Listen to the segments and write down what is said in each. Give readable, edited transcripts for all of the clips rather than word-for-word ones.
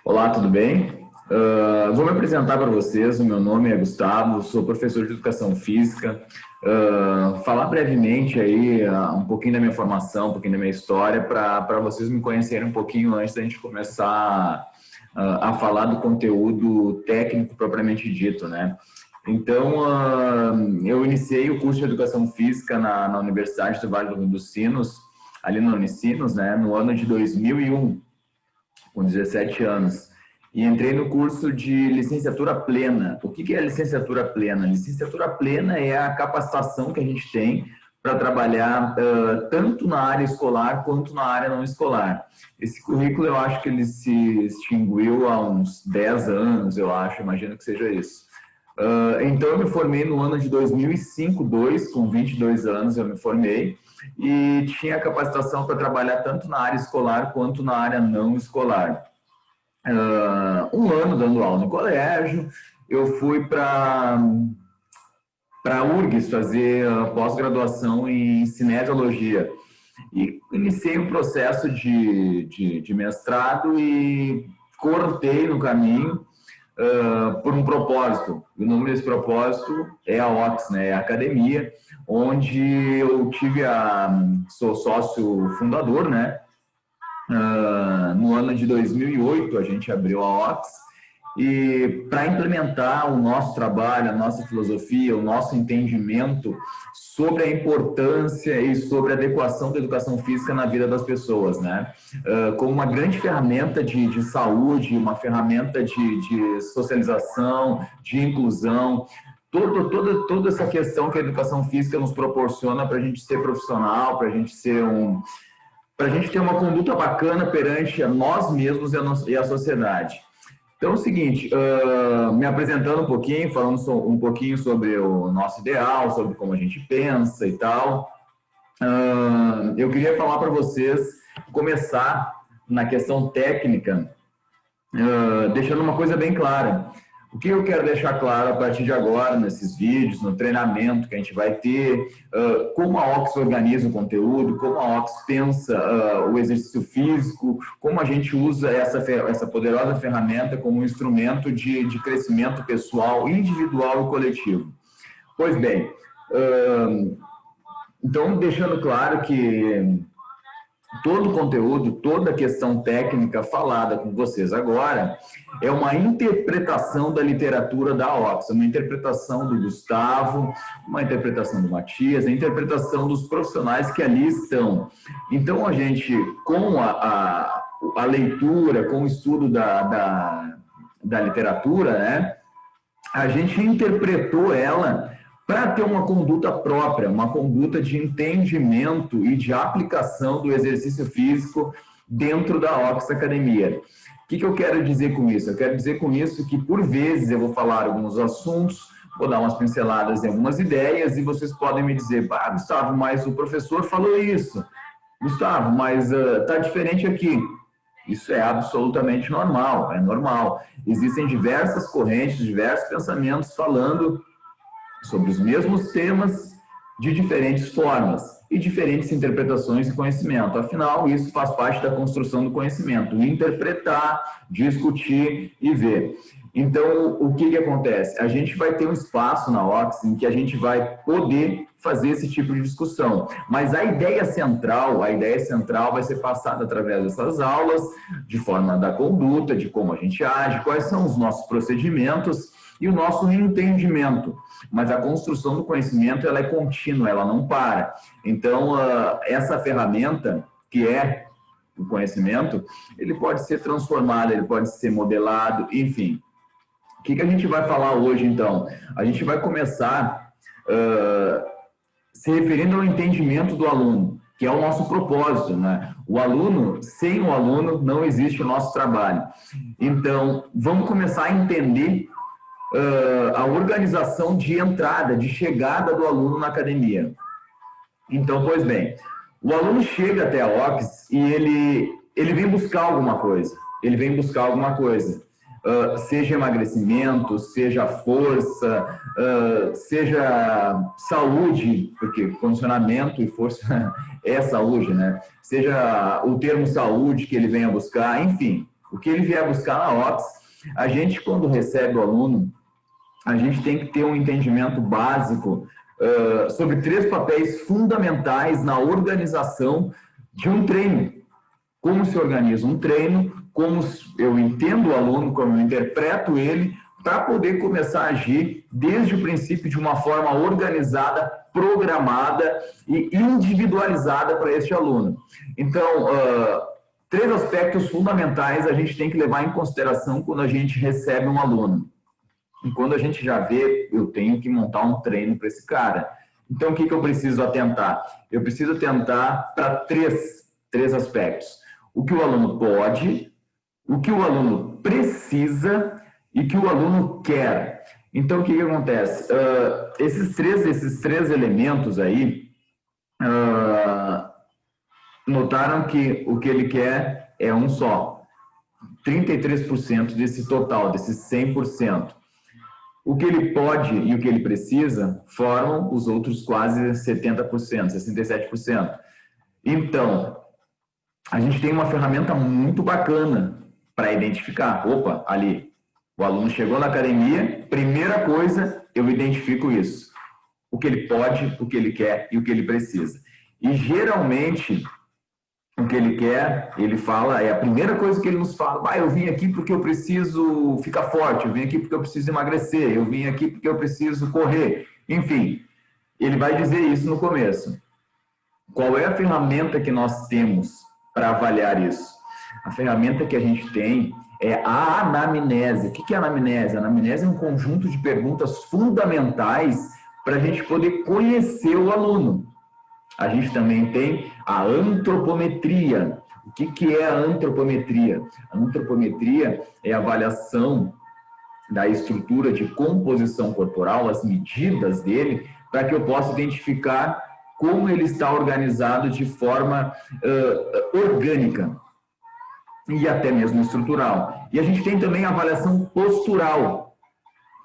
Olá, tudo bem? Vou me apresentar para vocês. O meu nome é Gustavo, sou professor de Educação Física. Falar brevemente aí um pouquinho da minha formação, um pouquinho da minha história, para vocês me conhecerem um pouquinho antes da gente começar a falar do conteúdo técnico propriamente dito, né? Então, eu iniciei o curso de Educação Física na Universidade do Vale do Rio dos Sinos, ali no Unicinos, né, no ano de 2001, com 17 anos. E entrei no curso de licenciatura plena. O que é a licenciatura plena? Licenciatura plena é a capacitação que a gente tem para trabalhar tanto na área escolar quanto na área não escolar. Esse currículo, eu acho que ele se extinguiu há uns 10 anos, eu acho, imagino que seja isso. Então, eu me formei no ano de 2005, com 22 anos eu me formei, e tinha capacitação para trabalhar tanto na área escolar quanto na área não escolar. Um ano dando aula no colégio, eu fui para a URGS fazer pós-graduação em cinesiologia e iniciei um processo de mestrado e cortei no caminho por um propósito. O nome desse propósito é a OX, né? É a academia, onde eu sou sócio fundador, né? No ano de 2008 a gente abriu a OX e para implementar o nosso trabalho, a nossa filosofia, o nosso entendimento sobre a importância e sobre a adequação da educação física na vida das pessoas, né? Como uma grande ferramenta de saúde, uma ferramenta de socialização, de inclusão, toda essa questão que a educação física nos proporciona para a gente ser profissional, para a gente ter uma conduta bacana perante a nós mesmos e a sociedade. Então é o seguinte, me apresentando um pouquinho, falando um pouquinho sobre o nosso ideal, sobre como a gente pensa e tal, eu queria falar para vocês, começar na questão técnica, deixando uma coisa bem clara. O que eu quero deixar claro a partir de agora, nesses vídeos, no treinamento que a gente vai ter, como a OX organiza o conteúdo, como a OX pensa o exercício físico, como a gente usa essa poderosa ferramenta como um instrumento de crescimento pessoal, individual e coletivo. Pois bem, então deixando claro que todo o conteúdo, toda a questão técnica falada com vocês agora é uma interpretação da literatura da OX, uma interpretação do Gustavo, uma interpretação do Matias, a interpretação dos profissionais que ali estão. Então, a gente, com a leitura, com o estudo da literatura, né, a gente interpretou ela para ter uma conduta própria, uma conduta de entendimento e de aplicação do exercício físico dentro da OX Academia. O que eu quero dizer com isso? Eu quero dizer com isso que, por vezes, eu vou falar alguns assuntos, vou dar umas pinceladas em algumas ideias e vocês podem me dizer, Gustavo, mas o professor falou isso. Gustavo, mas está diferente aqui. Isso é absolutamente normal, é normal. Existem diversas correntes, diversos pensamentos falando sobre os mesmos temas de diferentes formas e diferentes interpretações e conhecimento. Afinal, isso faz parte da construção do conhecimento, interpretar, discutir e ver. Então, o que acontece? A gente vai ter um espaço na OX em que a gente vai poder fazer esse tipo de discussão, mas a ideia central vai ser passada através dessas aulas, de forma da conduta, de como a gente age, quais são os nossos procedimentos e o nosso entendimento. Mas a construção do conhecimento, ela é contínua, ela não para. Então, essa ferramenta, que é o conhecimento, ele pode ser transformado, ele pode ser modelado, enfim. O que a gente vai falar hoje, então? A gente vai começar se referindo ao entendimento do aluno, que é o nosso propósito, né? O aluno, sem o aluno, não existe o nosso trabalho. Então, vamos começar a entender a organização de entrada, de chegada do aluno na academia. Então, pois bem, o aluno chega até a OX e ele vem buscar alguma coisa. Ele vem buscar alguma coisa. Seja emagrecimento, seja força, seja saúde, porque condicionamento e força é saúde, né? Seja o termo saúde que ele venha buscar, enfim. o que ele vier buscar na OPS, a gente, quando recebe o aluno, a gente tem que ter um entendimento básico sobre 3 papéis fundamentais na organização de um treino. Como se organiza um treino, como eu entendo o aluno, como eu interpreto ele, para poder começar a agir desde o princípio de uma forma organizada, programada e individualizada para este aluno. Então, 3 aspectos fundamentais a gente tem que levar em consideração quando a gente recebe um aluno. E quando a gente já vê, eu tenho que montar um treino para esse cara. Então, o que eu preciso atentar? Eu preciso atentar para três aspectos. O que o aluno pode, o que o aluno precisa e o que o aluno quer. Então, o que acontece? Esses três elementos aí, notaram que o que ele quer é um só. 33% desse total, desses 100%. O que ele pode e o que ele precisa formam os outros quase 70%, 67%. Então, a gente tem uma ferramenta muito bacana para identificar. Opa, ali, o aluno chegou na academia, primeira coisa, eu identifico isso. O que ele pode, o que ele quer e o que ele precisa. E geralmente, o que ele quer, ele fala, é a primeira coisa que ele nos fala, eu vim aqui porque eu preciso ficar forte, eu vim aqui porque eu preciso emagrecer, eu vim aqui porque eu preciso correr. Enfim, ele vai dizer isso no começo. Qual é a ferramenta que nós temos para avaliar isso? A ferramenta que a gente tem é a anamnese. O que é a anamnese? A anamnese é um conjunto de perguntas fundamentais para a gente poder conhecer o aluno. A gente também tem a antropometria. O que é a antropometria? A antropometria é a avaliação da estrutura de composição corporal, as medidas dele, para que eu possa identificar como ele está organizado de forma orgânica e até mesmo estrutural. E a gente tem também a avaliação postural,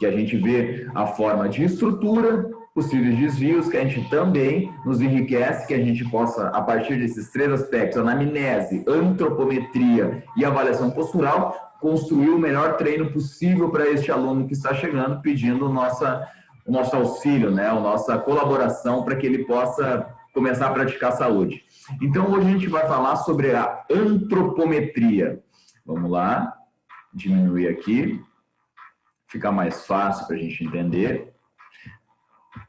que a gente vê a forma de estrutura, possíveis desvios, que a gente também nos enriquece, que a gente possa, a partir desses 3 aspectos, anamnese, antropometria e avaliação postural, construir o melhor treino possível para este aluno que está chegando, pedindo o nosso auxílio, né, a nossa colaboração para que ele possa começar a praticar saúde. Então, hoje a gente vai falar sobre a antropometria. Vamos lá, diminuir aqui, fica mais fácil para a gente entender.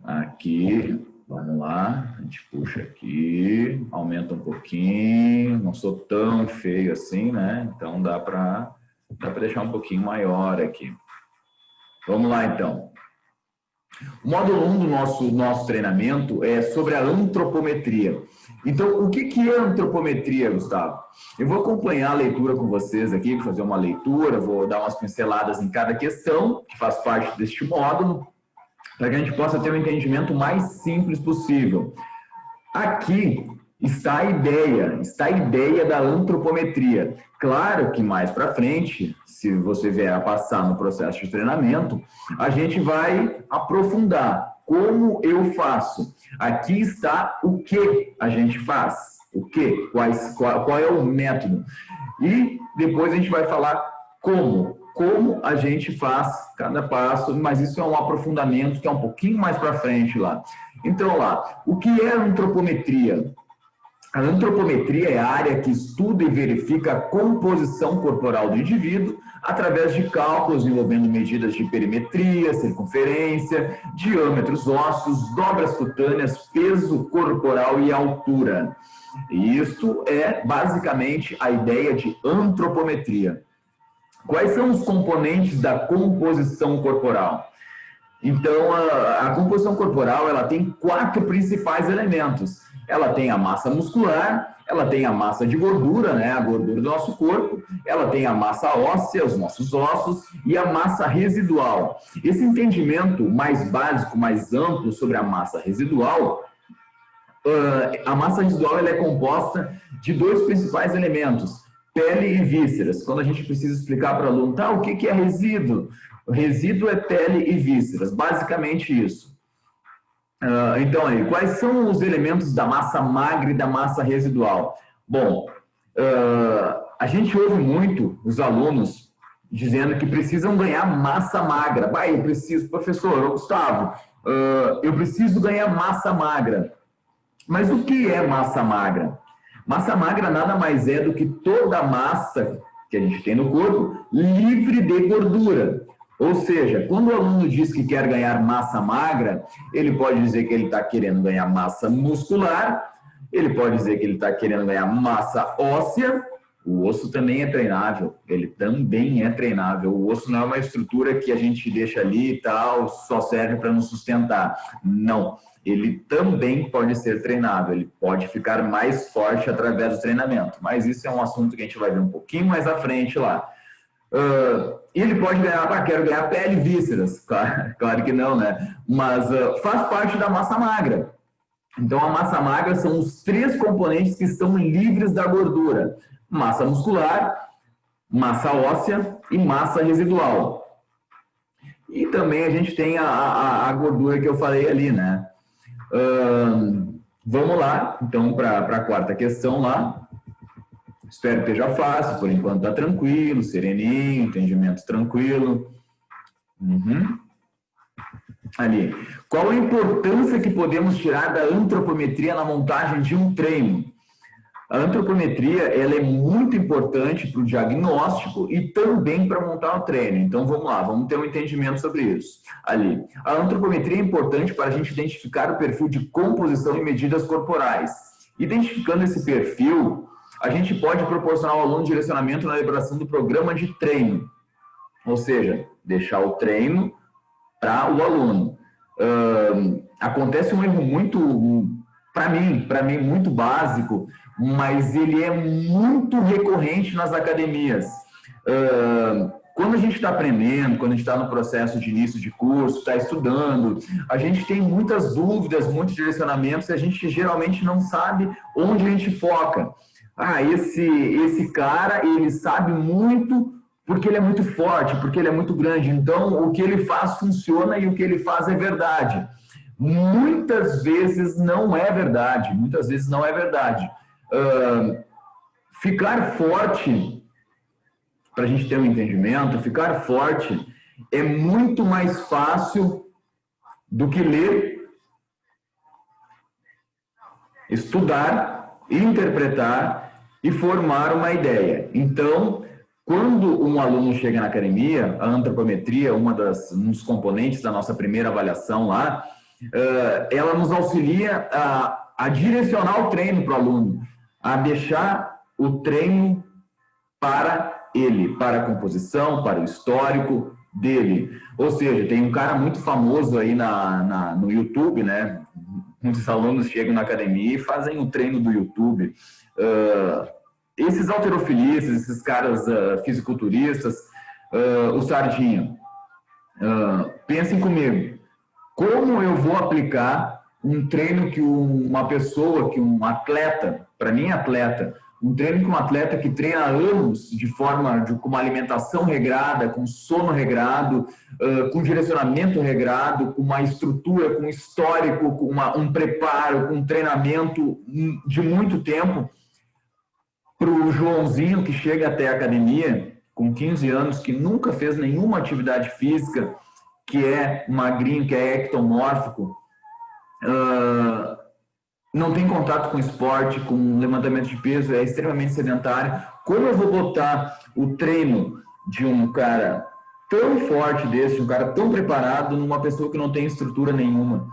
Aqui, vamos lá, a gente puxa aqui, aumenta um pouquinho, não sou tão feio assim, né? Então dá para deixar um pouquinho maior aqui. Vamos lá, então. O módulo 1 do nosso treinamento é sobre a antropometria. Então, o que é antropometria, Gustavo? Eu vou acompanhar a leitura com vocês aqui, vou fazer uma leitura, vou dar umas pinceladas em cada questão, que faz parte deste módulo, para que a gente possa ter um entendimento mais simples possível. Aqui está a ideia da antropometria. Claro que mais para frente, se você vier a passar no processo de treinamento, a gente vai aprofundar como eu faço. Aqui está o que a gente faz, o que, qual é o método. E depois a gente vai falar como a gente faz cada passo, mas isso é um aprofundamento que é um pouquinho mais para frente lá. Então lá, o que é antropometria? A antropometria é a área que estuda e verifica a composição corporal do indivíduo através de cálculos envolvendo medidas de perimetria, circunferência, diâmetros ósseos, dobras cutâneas, peso corporal e altura. E isto é basicamente a ideia de antropometria. Quais são os componentes da composição corporal? Então, a composição corporal ela tem 4 principais elementos. Ela tem a massa muscular, ela tem a massa de gordura, né, a gordura do nosso corpo, ela tem a massa óssea, os nossos ossos, e a massa residual. Esse entendimento mais básico, mais amplo sobre a massa residual, ela é composta de 2 principais elementos, pele e vísceras. Quando a gente precisa explicar para o aluno, o que é resíduo? O resíduo é pele e vísceras, basicamente isso. Então, aí, quais são os elementos da massa magra e da massa residual? Bom, A gente ouve muito os alunos dizendo que precisam ganhar massa magra. Bah, eu preciso, professor, Gustavo, eu preciso ganhar massa magra. Mas o que é massa magra? Massa magra nada mais é do que toda a massa que a gente tem no corpo livre de gordura. Ou seja, quando o aluno diz que quer ganhar massa magra, ele pode dizer que ele está querendo ganhar massa muscular, ele pode dizer que ele está querendo ganhar massa óssea. O osso também é treinável, ele também é treinável. O osso não é uma estrutura que a gente deixa ali e tal, só serve para nos sustentar. Não, ele também pode ser treinável, ele pode ficar mais forte através do treinamento. Mas isso é um assunto que a gente vai ver um pouquinho mais à frente lá. Ele pode ganhar, quero ganhar pele e vísceras, claro que não, né? Mas faz parte da massa magra. Então, a massa magra são os 3 componentes que estão livres da gordura: massa muscular, massa óssea e massa residual. E também a gente tem a gordura que eu falei ali, né? Vamos lá, então, para a 4ª questão lá. Espero que esteja fácil, por enquanto está tranquilo, sereninho, entendimento tranquilo. Ali. Qual a importância que podemos tirar da antropometria na montagem de um treino? A antropometria ela é muito importante para o diagnóstico e também para montar o treino. Então vamos lá, vamos ter um entendimento sobre isso. Ali. A antropometria é importante para a gente identificar o perfil de composição e medidas corporais. Identificando esse perfil, a gente pode proporcionar ao aluno direcionamento na elaboração do programa de treino. Ou seja, deixar o treino para o aluno. Acontece um erro muito, para mim, muito básico, mas ele é muito recorrente nas academias. Quando a gente está aprendendo, quando a gente está no processo de início de curso, está estudando, a gente tem muitas dúvidas, muitos direcionamentos, e a gente geralmente não sabe onde a gente foca. Esse cara, ele sabe muito porque ele é muito forte, porque ele é muito grande. Então, o que ele faz funciona e o que ele faz é verdade. Muitas vezes não é verdade. Muitas vezes não é verdade. Ficar forte, para a gente ter um entendimento, ficar forte é muito mais fácil do que ler, estudar, interpretar e formar uma ideia. Então, quando um aluno chega na academia, a antropometria, um dos componentes da nossa primeira avaliação lá, ela nos auxilia a direcionar o treino para o aluno, a deixar o treino para ele, para a composição, para o histórico dele. Ou seja, tem um cara muito famoso aí no YouTube, né? Muitos alunos chegam na academia e fazem o treino do YouTube. Esses halterofilistas, esses caras fisiculturistas, o Sardinha, pensem comigo, como eu vou aplicar um treino que uma pessoa, que um atleta, para mim atleta, um treino que um atleta que treina há anos com uma alimentação regrada, com sono regrado, com direcionamento regrado, com uma estrutura, com histórico, com um preparo, com um treinamento de muito tempo, para o Joãozinho que chega até a academia com 15 anos, que nunca fez nenhuma atividade física, que é magrinho, que é ectomórfico, não tem contato com esporte, com levantamento de peso, é extremamente sedentário. Como eu vou botar o treino de um cara tão forte desse, de um cara tão preparado, numa pessoa que não tem estrutura nenhuma?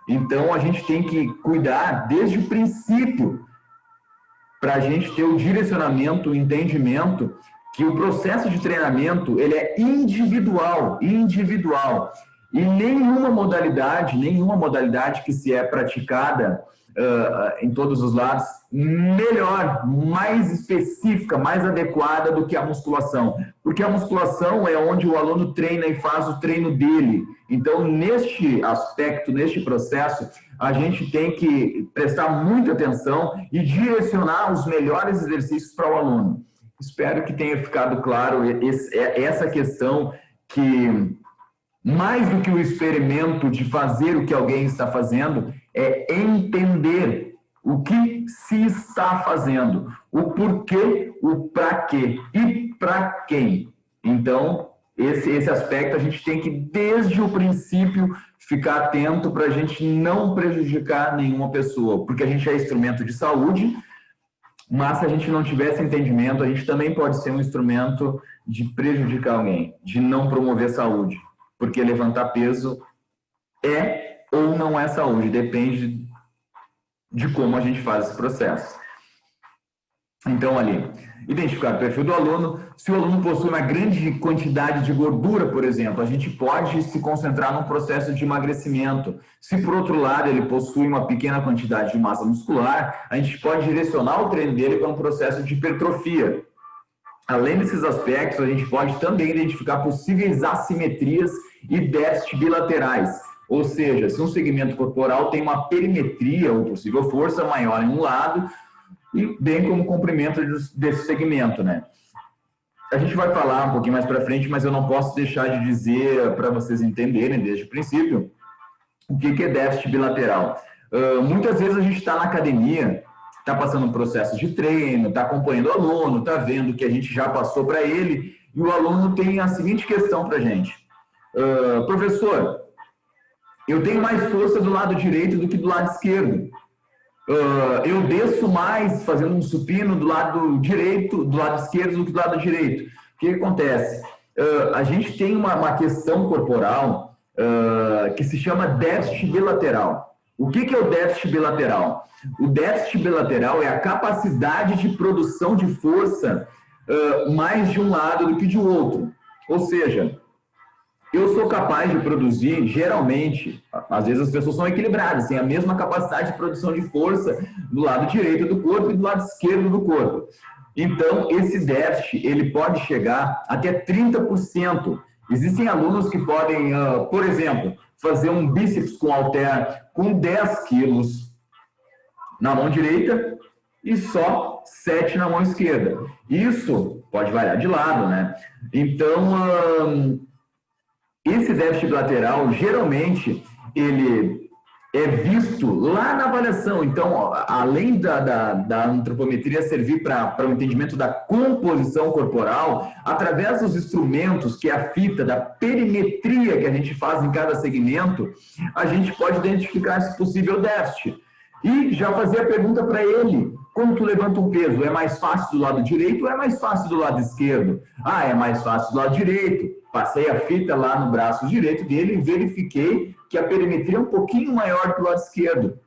Então, a gente tem que cuidar desde o princípio para a gente ter o direcionamento, o entendimento que o processo de treinamento ele é individual. E nenhuma modalidade que se é praticada em todos os lados, melhor, mais específica, mais adequada do que a musculação. Porque a musculação é onde o aluno treina e faz o treino dele. Então, neste aspecto, neste processo, a gente tem que prestar muita atenção e direcionar os melhores exercícios para o aluno. Espero que tenha ficado claro essa questão que, mais do que o experimento de fazer o que alguém está fazendo, é entender o que se está fazendo, o porquê, o para quê e para quem. Então, esse aspecto a gente tem que, desde o princípio, ficar atento para a gente não prejudicar nenhuma pessoa, porque a gente é instrumento de saúde, mas se a gente não tiver esse entendimento, a gente também pode ser um instrumento de prejudicar alguém, de não promover saúde, porque levantar peso é ou não é saúde, depende de como a gente faz esse processo. Então, ali, identificar o perfil do aluno. Se o aluno possui uma grande quantidade de gordura, por exemplo, a gente pode se concentrar num processo de emagrecimento. Se, por outro lado, ele possui uma pequena quantidade de massa muscular, a gente pode direcionar o treino dele para um processo de hipertrofia. Além desses aspectos, a gente pode também identificar possíveis assimetrias e déficits bilaterais. Ou seja, se um segmento corporal tem uma perimetria ou possível força maior em um lado, e bem como comprimento desse segmento, né? A gente vai falar um pouquinho mais para frente, mas eu não posso deixar de dizer para vocês entenderem desde o princípio o que é déficit bilateral. Muitas vezes a gente está na academia, está passando um processo de treino, está acompanhando o aluno, está vendo o que a gente já passou para ele, e o aluno tem a seguinte questão para a gente: professor, eu tenho mais força do lado direito do que do lado esquerdo. Eu desço mais fazendo um supino do lado direito, do lado esquerdo do que do lado direito. O que acontece? A gente tem uma questão corporal que se chama déficit bilateral. O que é o déficit bilateral? O déficit bilateral é a capacidade de produção de força mais de um lado do que de outro. Ou seja, eu sou capaz de produzir, geralmente, às vezes as pessoas são equilibradas, têm a mesma capacidade de produção de força do lado direito do corpo e do lado esquerdo do corpo. Então, esse déficit, ele pode chegar até 30%. Existem alunos que podem, por exemplo, fazer um bíceps com halter com 10 quilos na mão direita e só 7 na mão esquerda. Isso pode variar de lado, né? Então, esse déficit bilateral, geralmente, ele é visto lá na avaliação. Então, além da antropometria servir para o entendimento da composição corporal, através dos instrumentos, que é a fita, da perimetria que a gente faz em cada segmento, a gente pode identificar esse possível déficit. E já fazer a pergunta para ele: quando tu levanta um peso, é mais fácil do lado direito ou é mais fácil do lado esquerdo? Ah, é mais fácil do lado direito. Passei a fita lá no braço direito dele e verifiquei que a perimetria é um pouquinho maior que o lado esquerdo.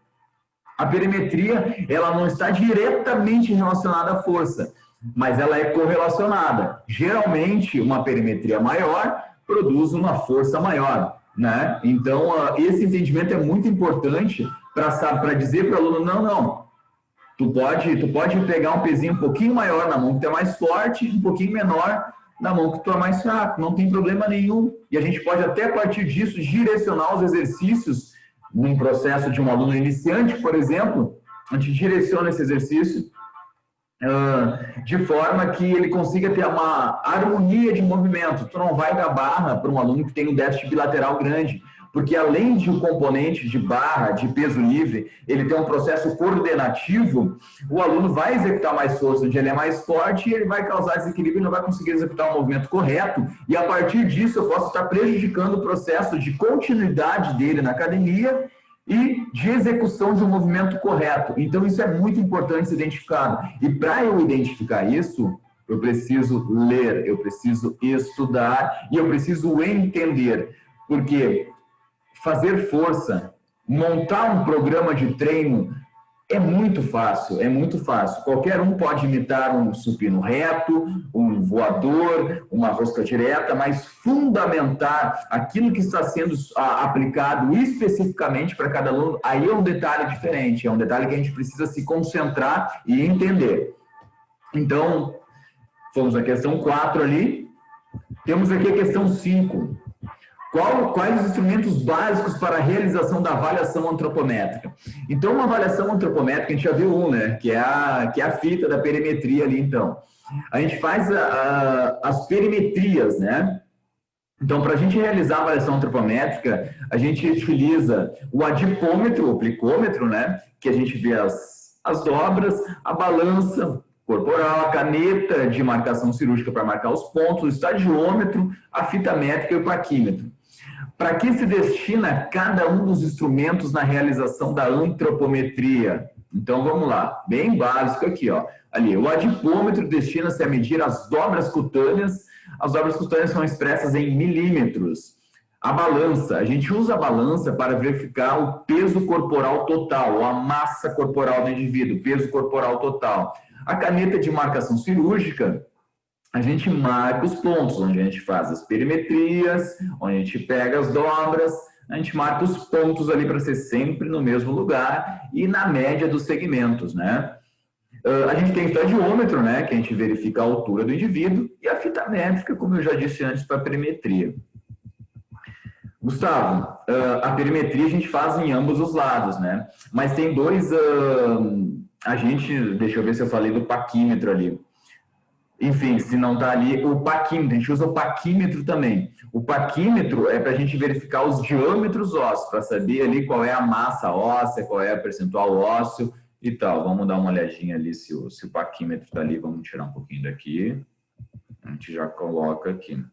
A perimetria, ela não está diretamente relacionada à força, mas ela é correlacionada. Geralmente, uma perimetria maior produz uma força maior, né? Então, esse entendimento é muito importante para dizer para o aluno: não, tu pode pegar um pezinho um pouquinho maior na mão que tu é mais forte, um pouquinho menor na mão que tu é mais fraco, não tem problema nenhum. E a gente pode até, a partir disso, direcionar os exercícios num processo de um aluno iniciante, por exemplo. A gente direciona esse exercício de forma que ele consiga ter uma harmonia de movimento. Tu não vai dar barra para um aluno que tem um déficit bilateral grande, porque além de um componente de barra, de peso livre, ele tem um processo coordenativo, o aluno vai executar mais força onde ele é mais forte e ele vai causar desequilíbrio e não vai conseguir executar o movimento correto, e a partir disso eu posso estar prejudicando o processo de continuidade dele na academia e de execução de um movimento correto. Então isso é muito importante ser identificado. E para eu identificar isso, eu preciso ler, eu preciso estudar e eu preciso entender, porque fazer força, montar um programa de treino é muito fácil, é muito fácil. Qualquer um pode imitar um supino reto, um voador, uma rosca direta, mas fundamentar aquilo que está sendo aplicado especificamente para cada aluno, aí é um detalhe diferente, é um detalhe que a gente precisa se concentrar e entender. Então, fomos à questão 4 ali, temos aqui a questão 5. Quais os instrumentos básicos para a realização da avaliação antropométrica? Então, uma avaliação antropométrica, a gente já viu né? Que é a fita da perimetria ali, então. A gente faz as perimetrias, né? Então, para a gente realizar a avaliação antropométrica, a gente utiliza o adipômetro, o plicômetro, né? Que a gente vê as as dobras, a balança corporal, a caneta de marcação cirúrgica para marcar os pontos, o estagiômetro, a fita métrica e o paquímetro. Para que se destina cada um dos instrumentos na realização da antropometria? Então, vamos lá, bem básico aqui, ó. Ali, o adipômetro destina-se a medir as dobras cutâneas. As dobras cutâneas são expressas em milímetros. A balança, a gente usa a balança para verificar o peso corporal total, ou a massa corporal do indivíduo, peso corporal total. A caneta de marcação cirúrgica, a gente marca os pontos, onde a gente faz as perimetrias, onde a gente pega as dobras, a gente marca os pontos ali para ser sempre no mesmo lugar e na média dos segmentos, né? A gente tem o estadiômetro, né, que a gente verifica a altura do indivíduo, e a fita métrica, como eu já disse antes, para a perimetria. Gustavo, a perimetria a gente faz em ambos os lados, né? Mas tem dois, deixa eu ver se eu falei do paquímetro ali. Enfim, se não está ali, o paquímetro, a gente usa o paquímetro também. O paquímetro é para a gente verificar os diâmetros ósseos, para saber ali qual é a massa óssea, qual é a percentual ósseo e tal. Vamos dar uma olhadinha ali se o paquímetro está ali, vamos tirar um pouquinho daqui. A gente já coloca aqui.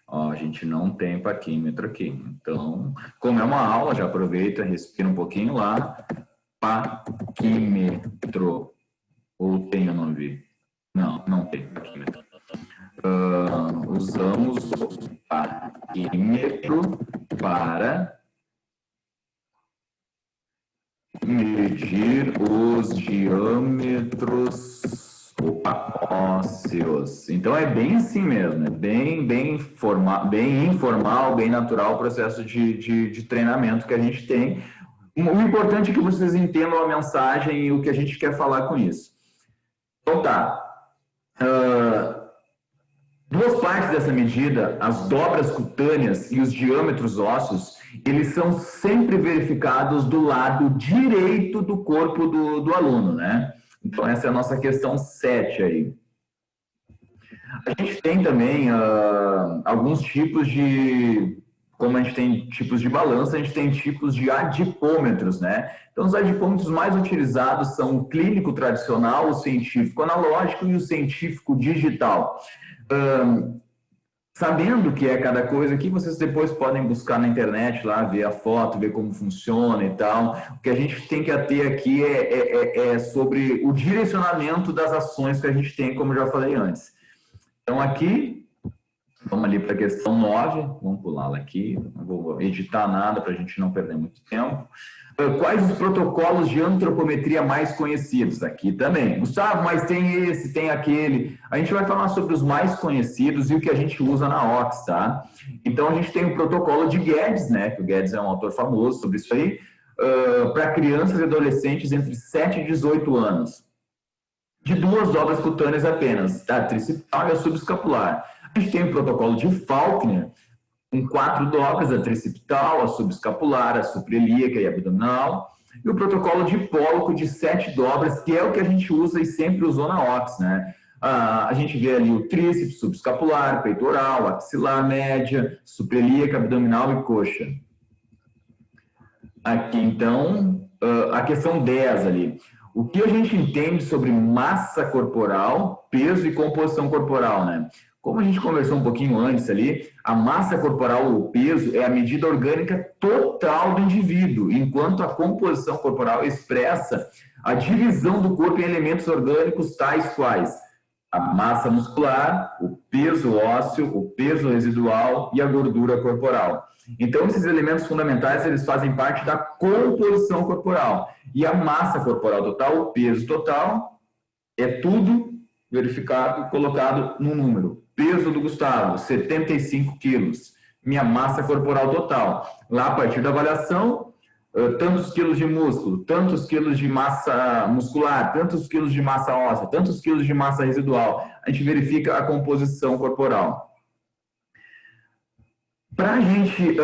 Ó, a gente não tem paquímetro aqui. Então, como é uma aula, já aproveita, respira um pouquinho lá. Paquímetro. Ou tem, eu não vi? Não, não tem paquímetro. Usamos o paquímetro para medir os diâmetros ósseos. Então é bem assim mesmo, é bem informal, bem natural o processo de treinamento que a gente tem. O importante é que vocês entendam a mensagem e o que a gente quer falar com isso. Então tá, duas partes dessa medida, as dobras cutâneas e os diâmetros ósseos, eles são sempre verificados do lado direito do corpo do aluno, né? Então essa é a nossa questão 7 aí. A gente tem também alguns tipos de... Como a gente tem tipos de balança, a gente tem tipos de adipômetros, né? Então, os adipômetros mais utilizados são o clínico tradicional, o científico analógico e o científico digital. Sabendo o que é cada coisa aqui, vocês depois podem buscar na internet lá, ver a foto, ver como funciona e tal. O que a gente tem que ter aqui é sobre o direcionamento das ações que a gente tem, como eu já falei antes. Então, aqui... Vamos ali para a questão 9, vamos pulá-la aqui, não vou editar nada para a gente não perder muito tempo. Quais os protocolos de antropometria mais conhecidos? Aqui também. Gustavo, mas tem esse, tem aquele. A gente vai falar sobre os mais conhecidos e o que a gente usa na OX, tá? Então, a gente tem o protocolo de Guedes, né? Que o Guedes é um autor famoso sobre isso aí, para crianças e adolescentes entre 7 e 18 anos. De duas dobras cutâneas apenas, a tricipital e a subescapular. A gente tem o protocolo de Faulkner, com 4 dobras, a tricipital, a subescapular, a suprailíaca e a abdominal, e o protocolo de Hipóloco de 7 dobras, que é o que a gente usa e sempre usou na OX, né? A gente vê ali o tríceps, subescapular, peitoral, axilar média, suprailíaca, abdominal e coxa. Aqui, então, a questão 10 ali. O que a gente entende sobre massa corporal, peso e composição corporal, né? Como a gente conversou um pouquinho antes ali, a massa corporal, o peso, é a medida orgânica total do indivíduo, enquanto a composição corporal expressa a divisão do corpo em elementos orgânicos tais quais a massa muscular, o peso ósseo, o peso residual e a gordura corporal. Então, esses elementos fundamentais, eles fazem parte da composição corporal. E a massa corporal total, o peso total, é tudo verificado, colocado num número. Peso do Gustavo, 75 quilos. Minha massa corporal total. Lá, a partir da avaliação, tantos quilos de músculo, tantos quilos de massa muscular, tantos quilos de massa óssea, tantos quilos de massa residual. A gente verifica a composição corporal. Para a gente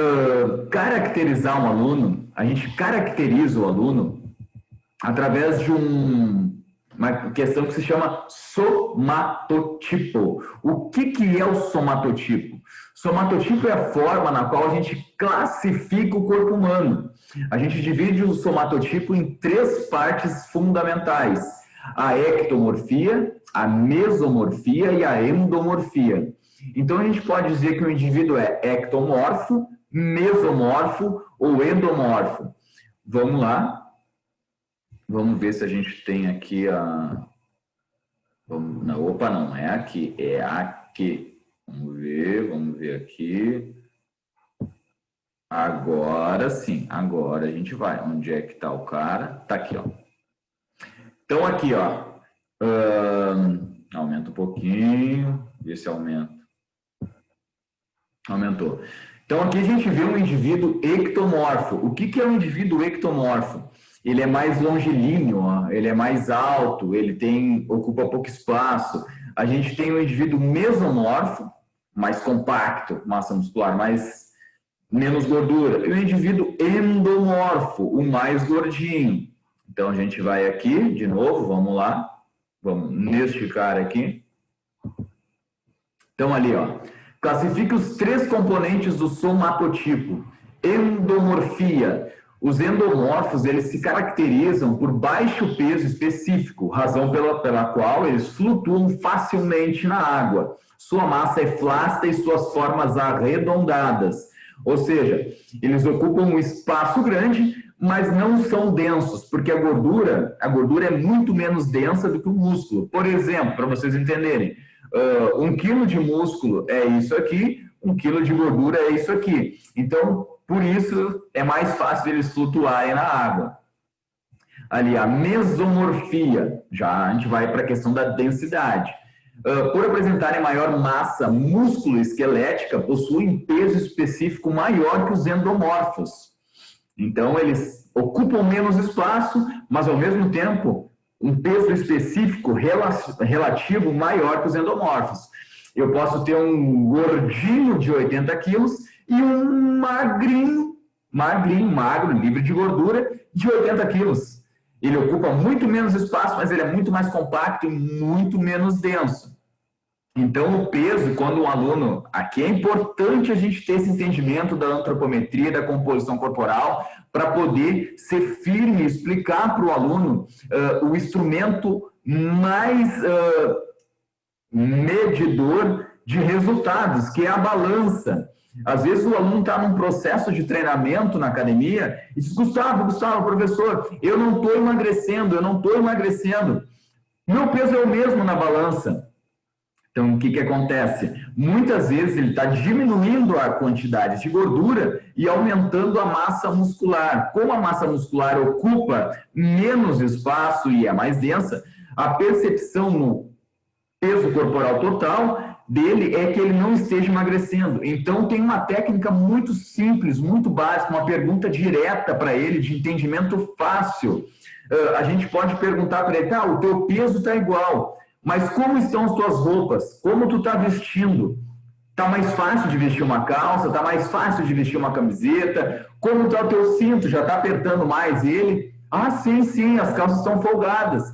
caracterizar um aluno, a gente caracteriza o aluno através de uma questão que se chama somatotipo. O que é o somatotipo? Somatotipo é a forma na qual a gente classifica o corpo humano. A gente divide o somatotipo em 3 partes fundamentais: a ectomorfia, a mesomorfia e a endomorfia. Então, a gente pode dizer que o indivíduo é ectomorfo, mesomorfo ou endomorfo. Vamos lá. Vamos ver se a gente tem aqui a... Não, opa, não é aqui, é aqui. Vamos ver aqui. Agora sim, agora a gente vai. Onde é que está o cara? Está aqui, ó. Então, aqui, ó. Aumenta um pouquinho. Vê se aumenta. Aumentou. Então, aqui a gente vê um indivíduo ectomorfo. O que é um indivíduo ectomorfo? Ele é mais longilíneo, ó. Ele é mais alto, ele ocupa pouco espaço. A gente tem um indivíduo mesomorfo, mais compacto, massa muscular, menos gordura. E o indivíduo endomorfo, o mais gordinho. Então, a gente vai aqui, de novo, vamos lá. Vamos neste cara aqui. Então, ali, ó. Classifique os 3 componentes do somatotipo. Endomorfia. Os endomorfos, eles se caracterizam por baixo peso específico, razão pela qual eles flutuam facilmente na água. Sua massa é flácida e suas formas arredondadas. Ou seja, eles ocupam um espaço grande, mas não são densos, porque a gordura é muito menos densa do que o músculo. Por exemplo, para vocês entenderem, 1 quilo de músculo é isso aqui, 1 quilo de gordura é isso aqui. Então, por isso, é mais fácil eles flutuarem na água. Ali, a mesomorfia, já a gente vai para a questão da densidade. Por apresentarem maior massa músculo-esquelética, possuem peso específico maior que os endomorfos. Então, eles ocupam menos espaço, mas, ao mesmo tempo, um peso específico relativo maior que os endomorfos. Eu posso ter um gordinho de 80 quilos e um magro, livre de gordura, de 80 quilos. Ele ocupa muito menos espaço, mas ele é muito mais compacto e muito menos denso. Então, o peso, quando o aluno... Aqui é importante a gente ter esse entendimento da antropometria, da composição corporal, para poder ser firme e explicar para o aluno o instrumento mais medidor de resultados, que é a balança. Às vezes o aluno está num processo de treinamento na academia e diz: Gustavo, professor, eu não estou emagrecendo. Meu peso é o mesmo na balança. Então, o que acontece? Muitas vezes ele está diminuindo a quantidade de gordura e aumentando a massa muscular. Como a massa muscular ocupa menos espaço e é mais densa, a percepção no peso corporal total dele é que ele não esteja emagrecendo. Então, tem uma técnica muito simples, muito básica, uma pergunta direta para ele, de entendimento fácil. A gente pode perguntar para ele: tá, o teu peso está igual, mas como estão as tuas roupas? Como tu está vestindo? Está mais fácil de vestir uma calça? Está mais fácil de vestir uma camiseta? Como está o teu cinto? Já está apertando mais ele? Ah, sim, as calças estão folgadas.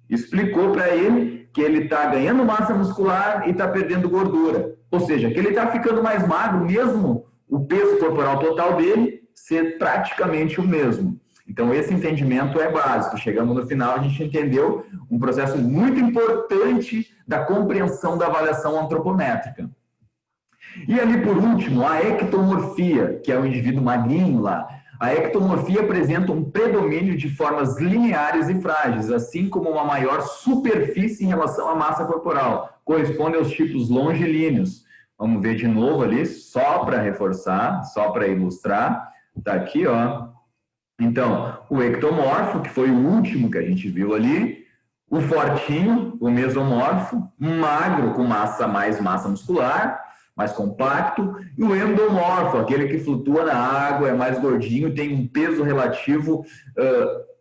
Explicou para ele que ele está ganhando massa muscular e está perdendo gordura. Ou seja, que ele está ficando mais magro, mesmo o peso corporal total dele ser praticamente o mesmo. Então, esse entendimento é básico. Chegamos no final, a gente entendeu um processo muito importante da compreensão da avaliação antropométrica. E ali, por último, a ectomorfia, que é o indivíduo magrinho lá. A ectomorfia apresenta um predomínio de formas lineares e frágeis, assim como uma maior superfície em relação à massa corporal. Corresponde aos tipos longilíneos. Vamos ver de novo ali, só para reforçar, só para ilustrar. Está aqui, ó. Então, o ectomorfo, que foi o último que a gente viu ali, o fortinho, o mesomorfo, magro com mais massa muscular, mais compacto, e o endomorfo, aquele que flutua na água, é mais gordinho, tem um peso relativo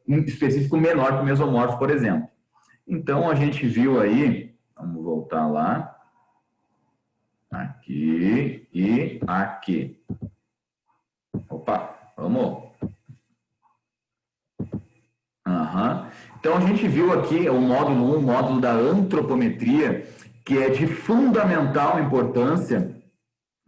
específico menor que o mesomorfo, por exemplo. Então, a gente viu aí, vamos voltar lá, aqui e aqui. Opa, vamos. Então, a gente viu aqui o módulo 1, o módulo da antropometria, que é de fundamental importância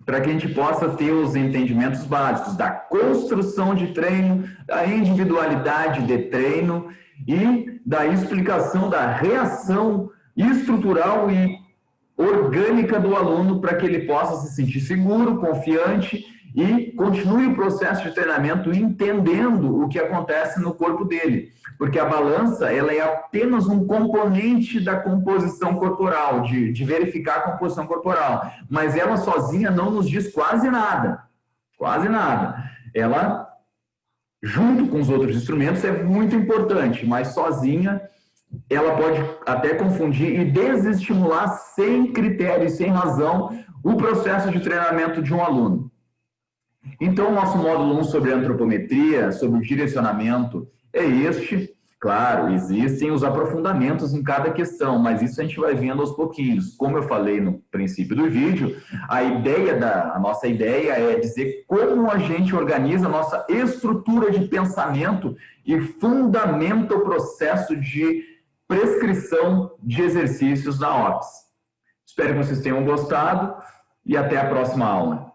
para que a gente possa ter os entendimentos básicos da construção de treino, da individualidade de treino e da explicação da reação estrutural e orgânica do aluno para que ele possa se sentir seguro, confiante e continue o processo de treinamento entendendo o que acontece no corpo dele. Porque a balança, ela é apenas um componente da composição corporal, de verificar a composição corporal. Mas ela sozinha não nos diz quase nada. Quase nada. Ela, junto com os outros instrumentos, é muito importante, mas sozinha ela pode até confundir e desestimular sem critério e sem razão o processo de treinamento de um aluno. Então, o nosso módulo 1 sobre antropometria, sobre direcionamento, é este. Claro, existem os aprofundamentos em cada questão, mas isso a gente vai vendo aos pouquinhos. Como eu falei no princípio do vídeo, a nossa ideia é dizer como a gente organiza a nossa estrutura de pensamento e fundamenta o processo de prescrição de exercícios na OPS. Espero que vocês tenham gostado e até a próxima aula.